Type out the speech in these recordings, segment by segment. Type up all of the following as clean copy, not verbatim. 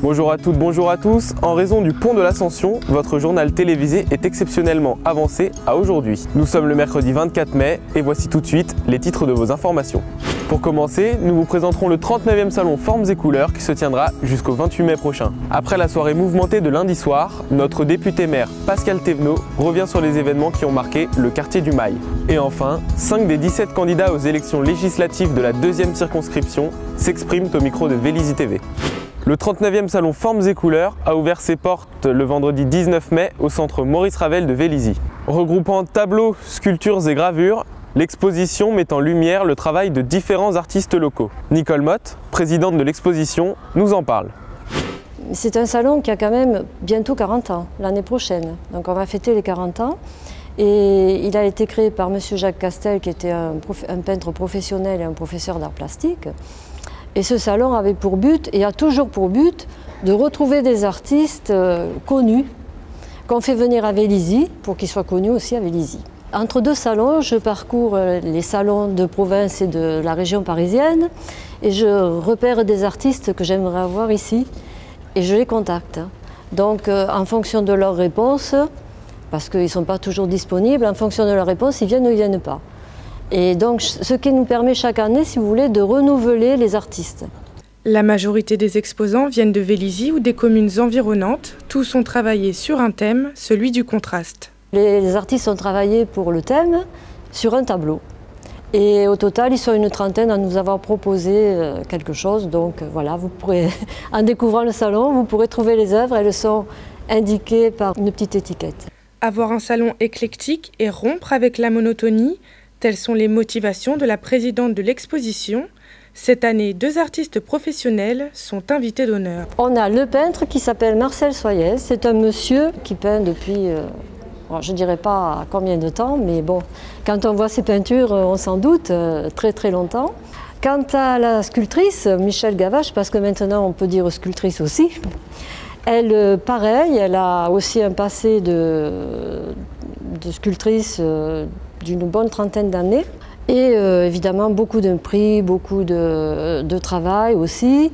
Bonjour à toutes, bonjour à tous. En raison du pont de l'Ascension, votre journal télévisé est exceptionnellement avancé à aujourd'hui. Nous sommes le mercredi 24 mai et voici tout de suite les titres de vos informations. Pour commencer, nous vous présenterons le 39e salon Formes et Couleurs qui se tiendra jusqu'au 28 mai prochain. Après la soirée mouvementée de lundi soir, notre député maire Pascal Thévenot revient sur les événements qui ont marqué le quartier du Mail. Et enfin, 5 des 17 candidats aux élections législatives de la 2e circonscription s'expriment au micro de Vélizy TV. Le 39e salon Formes et Couleurs a ouvert ses portes le vendredi 19 mai au centre Maurice Ravel de Vélizy. Regroupant tableaux, sculptures et gravures, l'exposition met en lumière le travail de différents artistes locaux. Nicole Motte, présidente de l'exposition, nous en parle. C'est un salon qui a quand même bientôt 40 ans, l'année prochaine. Donc on va fêter les 40 ans. Et il a été créé par M. Jacques Castel, qui était un peintre professionnel et un professeur d'art plastique. Et ce salon avait pour but, et a toujours pour but, de retrouver des artistes connus, qu'on fait venir à Vélizy, pour qu'ils soient connus aussi à Vélizy. Entre deux salons, je parcours les salons de province et de la région parisienne, et je repère des artistes que j'aimerais avoir ici, et je les contacte. Donc en fonction de leurs réponses, parce qu'ils ne sont pas toujours disponibles, en fonction de leurs réponses, ils viennent ou ils ne viennent pas. Et donc, ce qui nous permet chaque année, si vous voulez, de renouveler les artistes. La majorité des exposants viennent de Vélizy ou des communes environnantes. Tous ont travaillé sur un thème, celui du contraste. Les artistes ont travaillé pour le thème sur un tableau. Et au total, ils sont une trentaine à nous avoir proposé quelque chose. Donc voilà, vous pourrez, en découvrant le salon, vous pourrez trouver les œuvres. Elles sont indiquées par une petite étiquette. Avoir un salon éclectique et rompre avec la monotonie, telles sont les motivations de la présidente de l'exposition. Cette année, 2 artistes professionnels sont invités d'honneur. On a le peintre qui s'appelle Marcel Soyez. C'est un monsieur qui peint depuis, je ne dirais pas combien de temps, mais bon, quand on voit ses peintures, on s'en doute, très très longtemps. Quant à la sculptrice, Michel Gavache, parce que maintenant on peut dire sculptrice aussi, elle, pareil, elle a aussi un passé de sculptrice d'une bonne trentaine d'années. Et évidemment beaucoup de prix, beaucoup de travail aussi,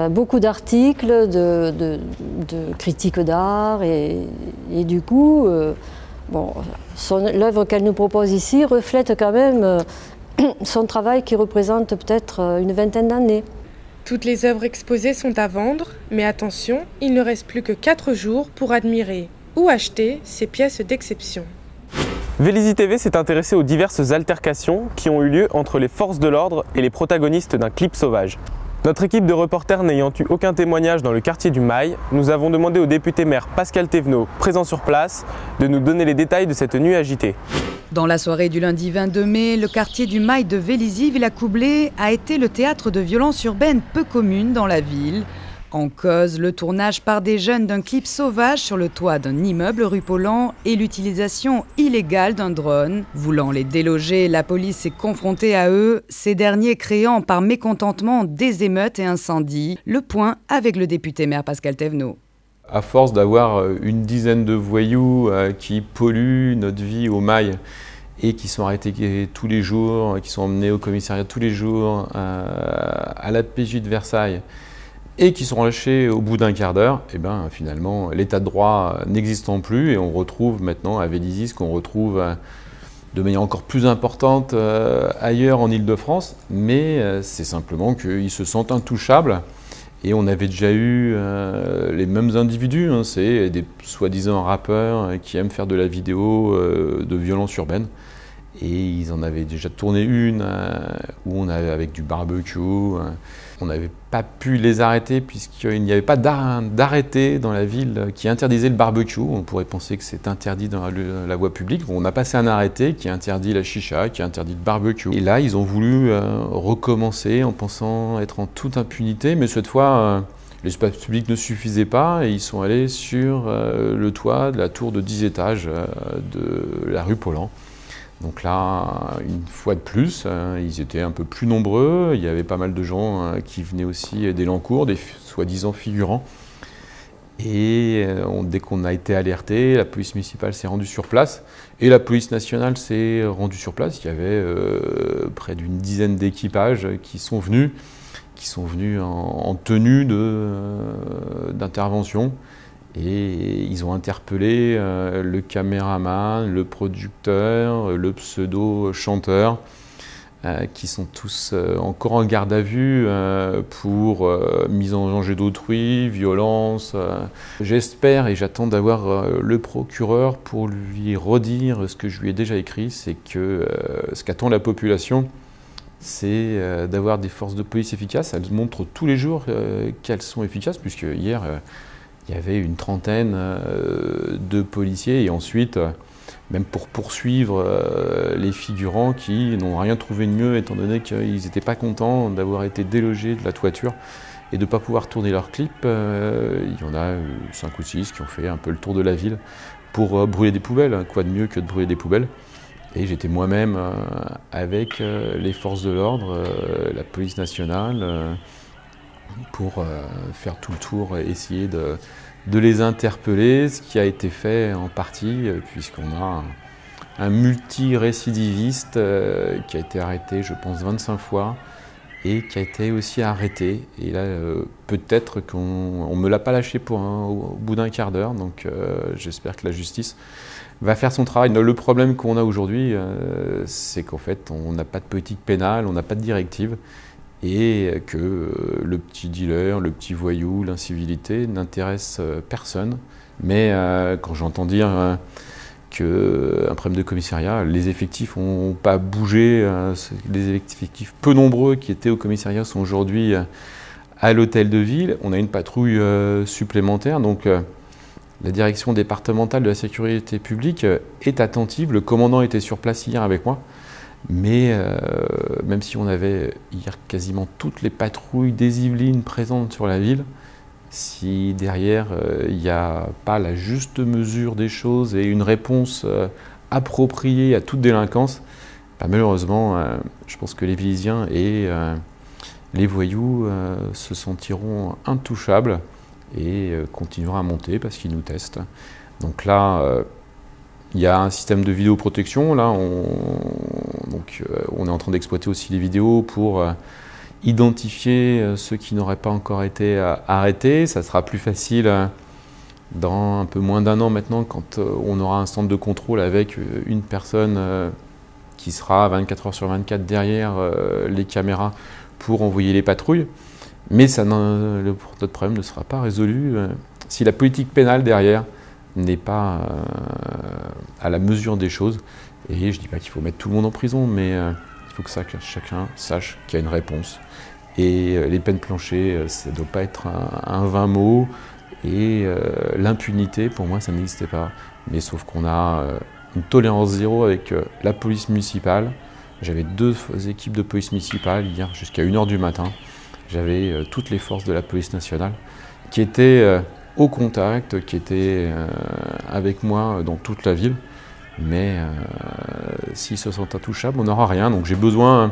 beaucoup d'articles, de critiques d'art et du coup, l'œuvre qu'elle nous propose ici reflète quand même son travail qui représente peut-être une vingtaine d'années. Toutes les œuvres exposées sont à vendre, mais attention, il ne reste plus que 4 jours pour admirer ou acheter ces pièces d'exception. Vélizy TV s'est intéressé aux diverses altercations qui ont eu lieu entre les forces de l'ordre et les protagonistes d'un clip sauvage. Notre équipe de reporters n'ayant eu aucun témoignage dans le quartier du Mail, nous avons demandé au député maire Pascal Thévenot, présent sur place, de nous donner les détails de cette nuit agitée. Dans la soirée du lundi 22 mai, le quartier du Mail de Vélizy-Villacoublay a été le théâtre de violences urbaines peu communes dans la ville. En cause, le tournage par des jeunes d'un clip sauvage sur le toit d'un immeuble rue Paulan et l'utilisation illégale d'un drone. Voulant les déloger, la police est confrontée à eux, ces derniers créant par mécontentement des émeutes et incendies. Le point avec le député maire Pascal Thévenot. À force d'avoir une dizaine de voyous qui polluent notre vie au Mail et qui sont arrêtés tous les jours, qui sont emmenés au commissariat tous les jours, à la PJ de Versailles, et qui sont lâchés au bout d'un quart d'heure, et bien finalement l'état de droit n'existant plus et on retrouve maintenant à Vélizy ce qu'on retrouve de manière encore plus importante ailleurs en Île-de-France, mais c'est simplement qu'ils se sentent intouchables et on avait déjà eu les mêmes individus, hein, c'est des soi-disant rappeurs qui aiment faire de la vidéo de violence urbaine. Et ils en avaient déjà tourné une où on avait avec du barbecue. On n'avait pas pu les arrêter puisqu'il n'y avait pas d'arrêté dans la ville qui interdisait le barbecue. On pourrait penser que c'est interdit dans la voie publique. On a passé un arrêté qui interdit la chicha, qui interdit le barbecue. Et là, ils ont voulu recommencer en pensant être en toute impunité. Mais cette fois, l'espace public ne suffisait pas et ils sont allés sur le toit de la tour de 10 étages de la rue Paulan. Donc là, une fois de plus, ils étaient un peu plus nombreux. Il y avait pas mal de gens qui venaient aussi d'Elancourt, des soi-disant figurants. Et dès qu'on a été alerté, la police municipale s'est rendue sur place et la police nationale s'est rendue sur place. Il y avait près d'une dizaine d'équipages qui sont venus, qui sont venus en tenue d'intervention. Et ils ont interpellé le caméraman, le producteur, le pseudo-chanteur, qui sont tous encore en garde à vue pour mise en danger d'autrui, violence. J'espère et j'attends d'avoir le procureur pour lui redire ce que je lui ai déjà écrit, c'est que ce qu'attend la population, c'est d'avoir des forces de police efficaces. Elles montrent tous les jours qu'elles sont efficaces, puisque hier, il y avait une trentaine de policiers et ensuite, même pour poursuivre les figurants qui n'ont rien trouvé de mieux étant donné qu'ils n'étaient pas contents d'avoir été délogés de la toiture et de ne pas pouvoir tourner leurs clips. Il y en a 5 ou 6 qui ont fait un peu le tour de la ville pour brûler des poubelles. Quoi de mieux que de brûler des poubelles? Et j'étais moi-même avec les forces de l'ordre, la police nationale, pour faire tout le tour et essayer de les interpeller, ce qui a été fait en partie, puisqu'on a un multirécidiviste qui a été arrêté, je pense, 25 fois, et qui a été aussi arrêté. Et là, peut-être qu'on ne me l'a pas lâché au bout d'un quart d'heure, donc j'espère que la justice va faire son travail. Le problème qu'on a aujourd'hui, c'est qu'en fait, on n'a pas de politique pénale, on n'a pas de directive, et que le petit dealer, le petit voyou, l'incivilité n'intéresse personne. Mais quand j'entends dire qu'un problème de commissariat, les effectifs n'ont pas bougé, les effectifs peu nombreux qui étaient au commissariat sont aujourd'hui à l'hôtel de ville, on a une patrouille supplémentaire, donc la direction départementale de la sécurité publique est attentive. Le commandant était sur place hier avec moi. Mais même si on avait hier quasiment toutes les patrouilles des Yvelines présentes sur la ville, si derrière il n'y a pas la juste mesure des choses et une réponse appropriée à toute délinquance, malheureusement, je pense que les Villisiens et les voyous se sentiront intouchables et continueront à monter parce qu'ils nous testent. Donc là, il y a un système de vidéoprotection. Là, on est en train d'exploiter aussi les vidéos pour identifier ceux qui n'auraient pas encore été arrêtés. Ça sera plus facile dans un peu moins d'un an maintenant, quand on aura un centre de contrôle avec une personne qui sera 24 heures sur 24 derrière les caméras pour envoyer les patrouilles. Mais notre problème ne sera pas résolu si la politique pénale derrière n'est pas à la mesure des choses. Et je ne dis pas qu'il faut mettre tout le monde en prison, mais il faut que chacun sache qu'il y a une réponse. Et les peines planchées, ça ne doit pas être un vain mot. Et l'impunité, pour moi, ça n'existait pas. Mais sauf qu'on a une tolérance zéro avec la police municipale. J'avais 2 équipes de police municipale hier jusqu'à 1 h du matin. J'avais toutes les forces de la police nationale qui étaient au contact, qui étaient avec moi dans toute la ville. Mais s'ils se sentent intouchables, on n'aura rien. Donc j'ai besoin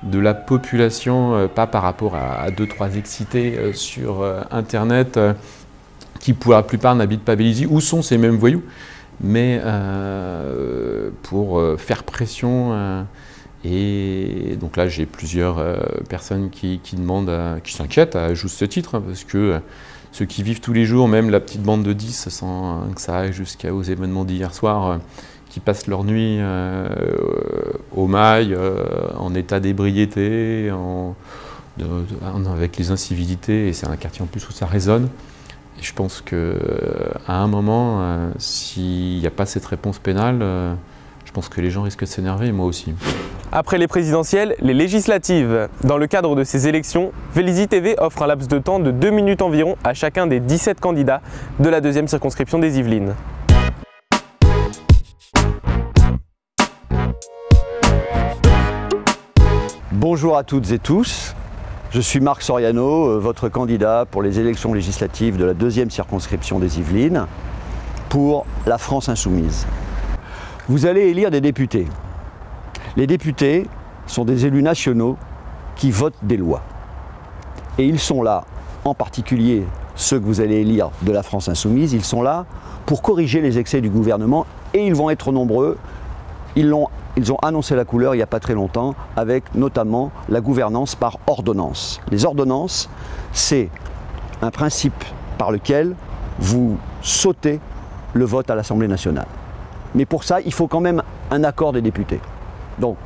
de la population, pas par rapport à 2-3 excités sur Internet, qui pour la plupart n'habitent pas Vélizy. Où sont ces mêmes voyous? Mais pour faire pression. Et donc là, j'ai plusieurs personnes qui demandent, qui s'inquiètent à juste titre, parce que ceux qui vivent tous les jours, même la petite bande de 10, sans que ça aille jusqu'aux événements d'hier soir, qui passent leur nuit au mail, en état d'ébriété, avec les incivilités, et c'est un quartier en plus où ça résonne. Et je pense qu'à un moment, s'il n'y a pas cette réponse pénale, je pense que les gens risquent de s'énerver, et moi aussi. Après les présidentielles, les législatives. Dans le cadre de ces élections, Vélizy TV offre un laps de temps de 2 minutes environ à chacun des 17 candidats de la 2e circonscription des Yvelines. Bonjour à toutes et tous, je suis Marc Soriano, votre candidat pour les élections législatives de la 2e circonscription des Yvelines pour la France Insoumise. Vous allez élire des députés. Les députés sont des élus nationaux qui votent des lois. Et ils sont là, en particulier ceux que vous allez élire de la France Insoumise, ils sont là pour corriger les excès du gouvernement et ils vont être nombreux. Ils l'ont ils ont annoncé la couleur il n'y a pas très longtemps, avec notamment la gouvernance par ordonnance. Les ordonnances, c'est un principe par lequel vous sautez le vote à l'Assemblée nationale. Mais pour ça, il faut quand même un accord des députés. Donc,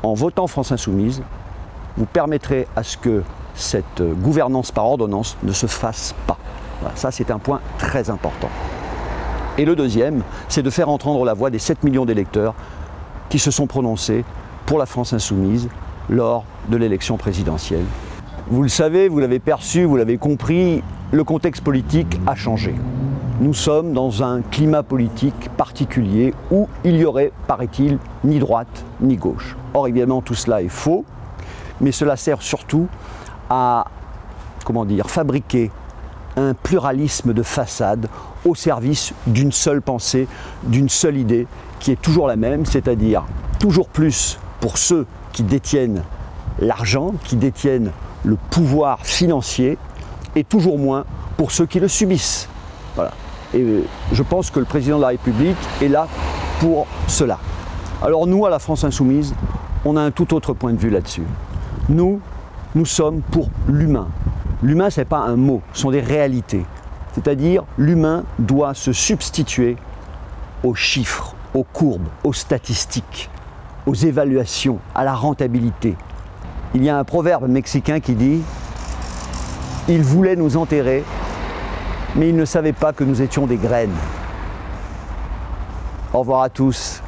en votant France Insoumise, vous permettrez à ce que cette gouvernance par ordonnance ne se fasse pas. Voilà, ça, c'est un point très important. Et le deuxième, c'est de faire entendre la voix des 7 millions d'électeurs qui se sont prononcés pour la France Insoumise lors de l'élection présidentielle. Vous le savez, vous l'avez perçu, vous l'avez compris, le contexte politique a changé. Nous sommes dans un climat politique particulier où il y aurait, paraît-il, ni droite ni gauche. Or, évidemment, tout cela est faux, mais cela sert surtout à, fabriquer un pluralisme de façade au service d'une seule pensée, d'une seule idée qui est toujours la même, c'est-à-dire toujours plus pour ceux qui détiennent l'argent, qui détiennent le pouvoir financier, et toujours moins pour ceux qui le subissent. Voilà. Et je pense que le président de la République est là pour cela. Alors nous, à la France Insoumise, on a un tout autre point de vue là-dessus. Nous sommes pour l'humain. L'humain, ce n'est pas un mot, ce sont des réalités. C'est-à-dire, l'humain doit se substituer aux chiffres, aux courbes, aux statistiques, aux évaluations, à la rentabilité. Il y a un proverbe mexicain qui dit « Ils voulaient nous enterrer, mais ils ne savaient pas que nous étions des graines. » Au revoir à tous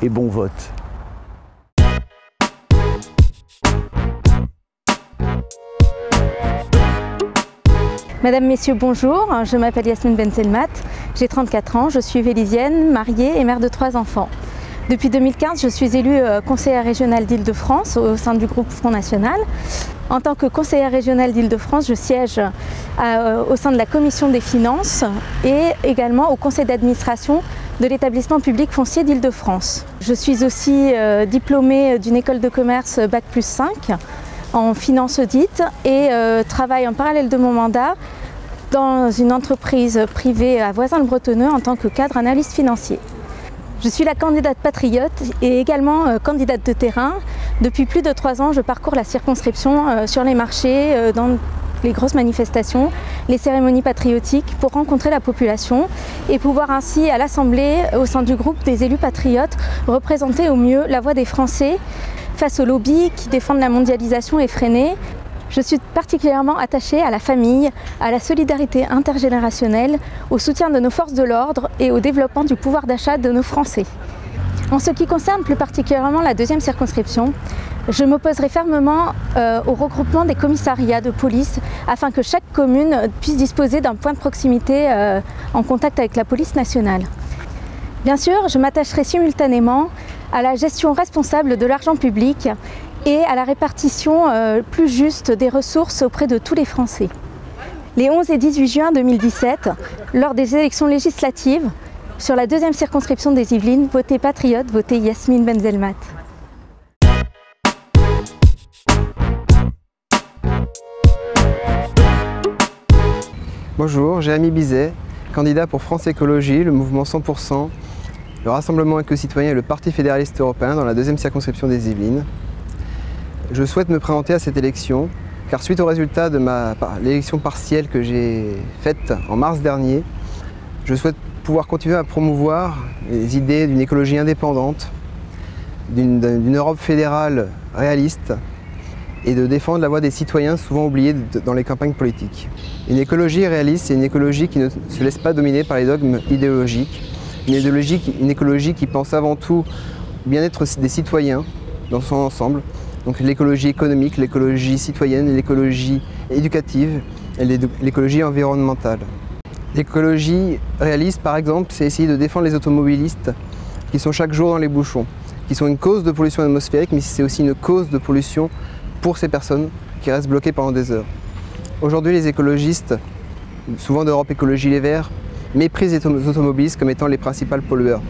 et bon vote. Mesdames, Messieurs, bonjour. Je m'appelle Yasmine Benzelmat, j'ai 34 ans, je suis vélisienne, mariée et mère de 3 enfants. Depuis 2015, je suis élue conseillère régionale d'Île-de-France au sein du groupe Front National. En tant que conseillère régionale d'Île-de-France, je siège au sein de la commission des finances et également au conseil d'administration de l'établissement public foncier d'Île-de-France. Je suis aussi diplômée d'une école de commerce Bac+5 en finance audit et travaille en parallèle de mon mandat dans une entreprise privée à Voisins-le-Bretonneux en tant que cadre analyste financier. Je suis la candidate patriote et également candidate de terrain. Depuis plus de 3 ans, je parcours la circonscription sur les marchés, dans les grosses manifestations, les cérémonies patriotiques pour rencontrer la population et pouvoir ainsi à l'Assemblée, au sein du groupe des élus patriotes, représenter au mieux la voix des Français face aux lobbies qui défendent la mondialisation effrénée. Je suis particulièrement attachée à la famille, à la solidarité intergénérationnelle, au soutien de nos forces de l'ordre et au développement du pouvoir d'achat de nos Français. En ce qui concerne plus particulièrement la 2e circonscription, je m'opposerai fermement au regroupement des commissariats de police afin que chaque commune puisse disposer d'un point de proximité en contact avec la police nationale. Bien sûr, je m'attacherai simultanément à la gestion responsable de l'argent public et à la répartition plus juste des ressources auprès de tous les Français. Les 11 et 18 juin 2017, lors des élections législatives, sur la 2e circonscription des Yvelines, votez patriote, votez Yasmine Benzelmat. Bonjour, Jérémy Bizet, candidat pour France Écologie, le mouvement 100%, le Rassemblement éco-citoyen et le Parti fédéraliste européen dans la 2e circonscription des Yvelines. Je souhaite me présenter à cette élection car suite au résultat de l'élection partielle que j'ai faite en mars dernier, je souhaite pouvoir continuer à promouvoir les idées d'une écologie indépendante, d'une Europe fédérale réaliste et de défendre la voix des citoyens souvent oubliés dans les campagnes politiques. Une écologie réaliste, c'est une écologie qui ne se laisse pas dominer par les dogmes idéologiques, une écologie qui pense avant tout au bien-être des citoyens dans son ensemble. Donc l'écologie économique, l'écologie citoyenne, l'écologie éducative et l'écologie environnementale. L'écologie réaliste, par exemple, c'est essayer de défendre les automobilistes qui sont chaque jour dans les bouchons, qui sont une cause de pollution atmosphérique, mais c'est aussi une cause de pollution pour ces personnes qui restent bloquées pendant des heures. Aujourd'hui, les écologistes, souvent d'Europe Écologie Les Verts, méprisent les automobilistes comme étant les principaux pollueurs.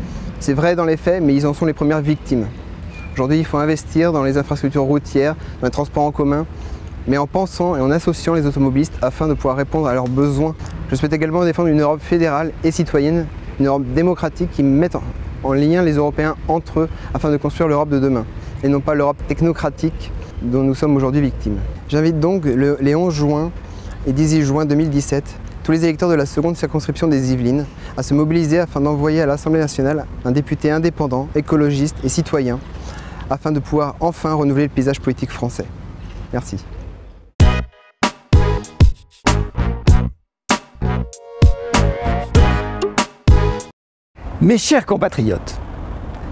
C'est vrai dans les faits, mais ils en sont les premières victimes. Aujourd'hui, il faut investir dans les infrastructures routières, dans les transports en commun, mais en pensant et en associant les automobilistes afin de pouvoir répondre à leurs besoins. Je souhaite également défendre une Europe fédérale et citoyenne, une Europe démocratique qui mette en liant les Européens entre eux afin de construire l'Europe de demain, et non pas l'Europe technocratique dont nous sommes aujourd'hui victimes. J'invite donc les 11 juin et 18 juin 2017 tous les électeurs de la seconde circonscription des Yvelines à se mobiliser afin d'envoyer à l'Assemblée nationale un député indépendant, écologiste et citoyen afin de pouvoir enfin renouveler le paysage politique français. Merci. Mes chers compatriotes,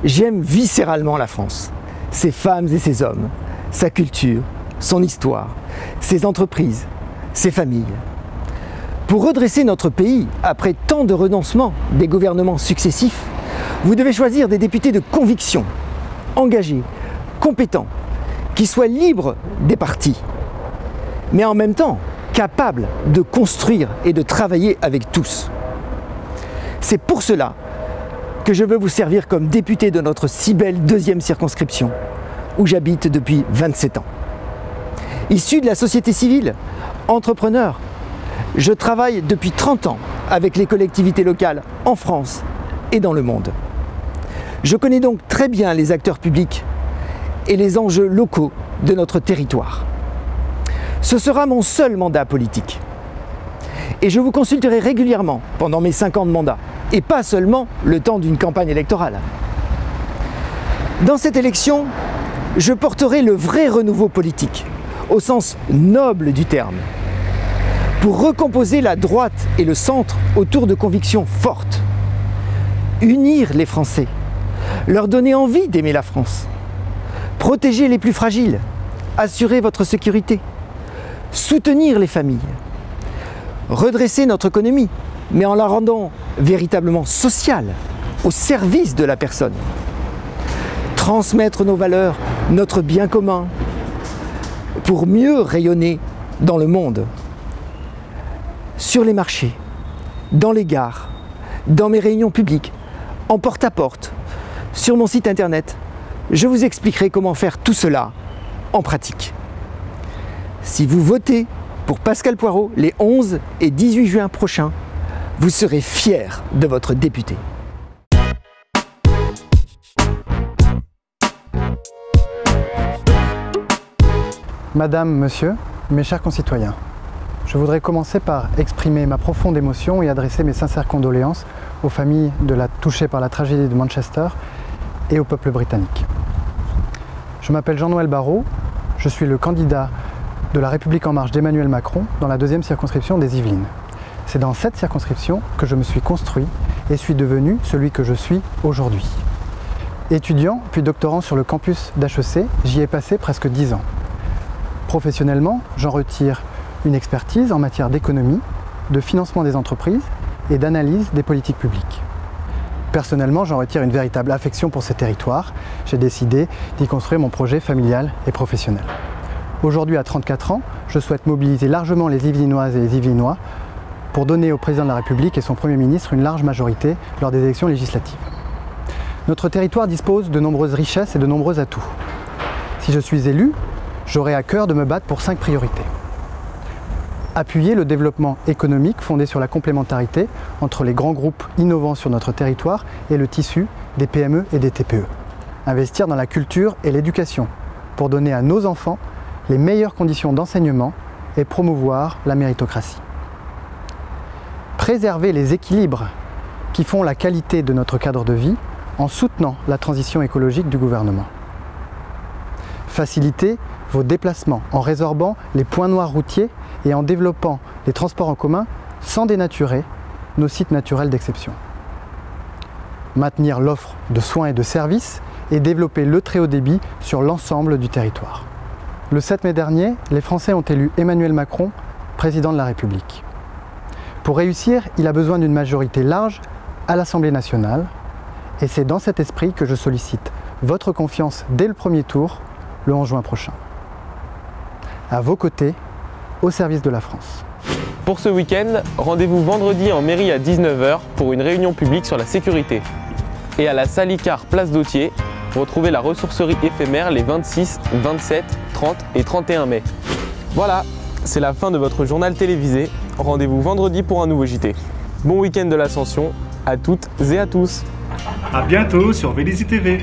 j'aime viscéralement la France, ses femmes et ses hommes, sa culture, son histoire, ses entreprises, ses familles. Pour redresser notre pays, après tant de renoncements des gouvernements successifs, vous devez choisir des députés de conviction, engagés, compétents, qui soient libres des partis, mais en même temps capables de construire et de travailler avec tous. C'est pour cela que je veux vous servir comme député de notre si belle deuxième circonscription, où j'habite depuis 27 ans. Issu de la société civile, entrepreneur, je travaille depuis 30 ans avec les collectivités locales en France et dans le monde. Je connais donc très bien les acteurs publics et les enjeux locaux de notre territoire. Ce sera mon seul mandat politique. Et je vous consulterai régulièrement pendant mes 5 ans de mandat, et pas seulement le temps d'une campagne électorale. Dans cette élection, je porterai le vrai renouveau politique, au sens noble du terme, pour recomposer la droite et le centre autour de convictions fortes, unir les Français, leur donner envie d'aimer la France, protéger les plus fragiles, assurer votre sécurité, soutenir les familles, redresser notre économie, mais en la rendant véritablement sociale, au service de la personne, transmettre nos valeurs, notre bien commun, pour mieux rayonner dans le monde, sur les marchés, dans les gares, dans mes réunions publiques, en porte-à-porte, sur mon site internet. Je vous expliquerai comment faire tout cela en pratique. Si vous votez pour Pascal Poirot les 11 et 18 juin prochains, vous serez fiers de votre député. Madame, Monsieur, mes chers concitoyens, je voudrais commencer par exprimer ma profonde émotion et adresser mes sincères condoléances aux familles touchées par la tragédie de Manchester et au peuple britannique. Je m'appelle Jean-Noël Barrot, je suis le candidat de La République En Marche d'Emmanuel Macron dans la deuxième circonscription des Yvelines. C'est dans cette circonscription que je me suis construit et suis devenu celui que je suis aujourd'hui. Étudiant puis doctorant sur le campus d'HEC, j'y ai passé presque 10 ans. Professionnellement, j'en retire une expertise en matière d'économie, de financement des entreprises et d'analyse des politiques publiques. Personnellement, j'en retire une véritable affection pour ces territoires. J'ai décidé d'y construire mon projet familial et professionnel. Aujourd'hui, à 34 ans, je souhaite mobiliser largement les Yvelinoises et les Yvelinois pour donner au président de la République et son Premier ministre une large majorité lors des élections législatives. Notre territoire dispose de nombreuses richesses et de nombreux atouts. Si je suis élu, j'aurai à cœur de me battre pour 5 priorités. Appuyer le développement économique fondé sur la complémentarité entre les grands groupes innovants sur notre territoire et le tissu des PME et des TPE. Investir dans la culture et l'éducation pour donner à nos enfants les meilleures conditions d'enseignement et promouvoir la méritocratie. Préserver les équilibres qui font la qualité de notre cadre de vie en soutenant la transition écologique du gouvernement. Faciliter vos déplacements en résorbant les points noirs routiers et en développant les transports en commun sans dénaturer nos sites naturels d'exception. Maintenir l'offre de soins et de services et développer le très haut débit sur l'ensemble du territoire. Le 7 mai dernier, les Français ont élu Emmanuel Macron président de la République. Pour réussir, il a besoin d'une majorité large à l'Assemblée nationale et c'est dans cet esprit que je sollicite votre confiance dès le premier tour, le 11 juin prochain. À vos côtés, au service de la France. Pour ce week-end, rendez-vous vendredi en mairie à 19 h pour une réunion publique sur la sécurité. Et à la Salicar place d'Autier, retrouvez la ressourcerie éphémère les 26, 27, 30 et 31 mai. Voilà, c'est la fin de votre journal télévisé. Rendez-vous vendredi pour un nouveau JT. Bon week-end de l'Ascension à toutes et à tous. À bientôt sur Vélizy TV.